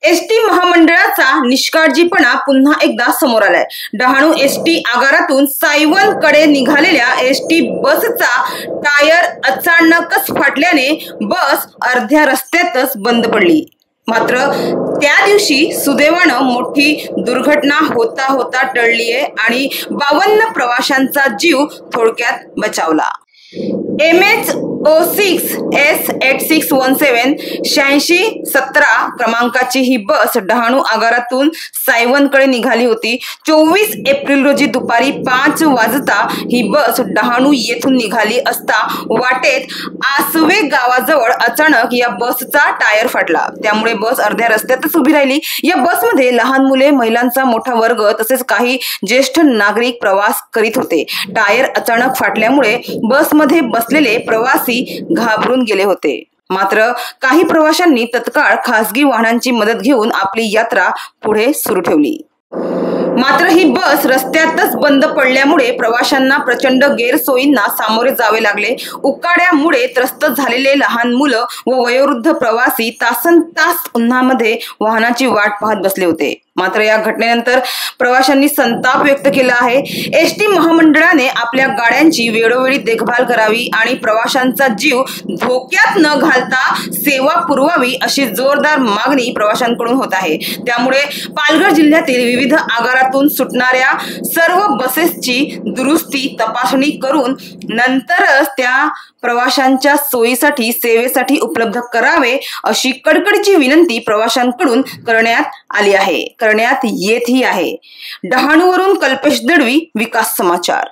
ST महामंडळाचा निष्काळजीपणा पुन्हा एकदा समोर आलाय। डहाणू एसटी आगारातून सायवनकडे निघालेल्या एसटी बसचा टायर अचानकच फाटल्याने बस अर्ध्या रस्त्यातच बंद पडली। मात्र त्या दिवशी सुदैवानं मोठी दुर्घटना होता होता टळलीये आणि 52 प्रवाशांचा जीव थोडक्यात बचावला। MH06S8617 8617 क्रमांकाची ही बस डहाणू आगारातून सायवनकडे निघाली होती। 24 एप्रिल रोजी दुपारी 5 वाजता ही बस डहाणू येथून निघाली असता वाटेत आसवे गावाजवळ अचानक या बसचा टायर फाटला। त्यामुळे बस अर्ध्या रस्त्यातच उभी राहिली। या बसमध्ये लहान मुले, महिलांचा मोठा वर्ग तसेच काही ज्येष्ठ नागरिक प्रवास करीत होते। टायर अचानक फाटल्यामुळे बसमध्ये बसलेले प्रवासी घाबरून गेले होते। मात्र काही प्रवाशांनी तत्काळ खासगी वाहनांची मदत घेऊन आपली यात्रा पुढे सुरू ठेवली। मात्र ही बस रस्त्यातच बंद पडल्यामुळे प्रवाशांना प्रचंड गैरसोयींना सामोरे जावे लागले। उकाड्यामुळे त्रस्त झालेले लहान मुलं व वयोवृद्ध प्रवासी तासनतास उन्हामध्ये वाहनाची वाट पाहत बसले होते। मात्र या घटनेनंतर प्रवाशांनी संताप व्यक्त केला आहे। एसटी महामंडळाने आपल्या गाड्यांची वेळोवेळी देखभाल करावी आणि प्रवाशांचा जीव धोक्यात न घालता सेवा पुरवावी अशी जोरदार मागणी प्रवाशांकडून होत आहे। त्यामुळे पालघर जिल्ह्यातील विविध आगारातून सुटणाऱ्या सर्व बसेसची दुरुस्ती तपासणी करून नंतरच त्या प्रवाशांच्या सोयीसाठी सेवेसाठी उपलब्ध करावे अशी कडकडीची विनंती प्रवाशांकडून करण्यात येतही आहे। डहाणूवरून कल्पेश दळवी, विकास समाचार।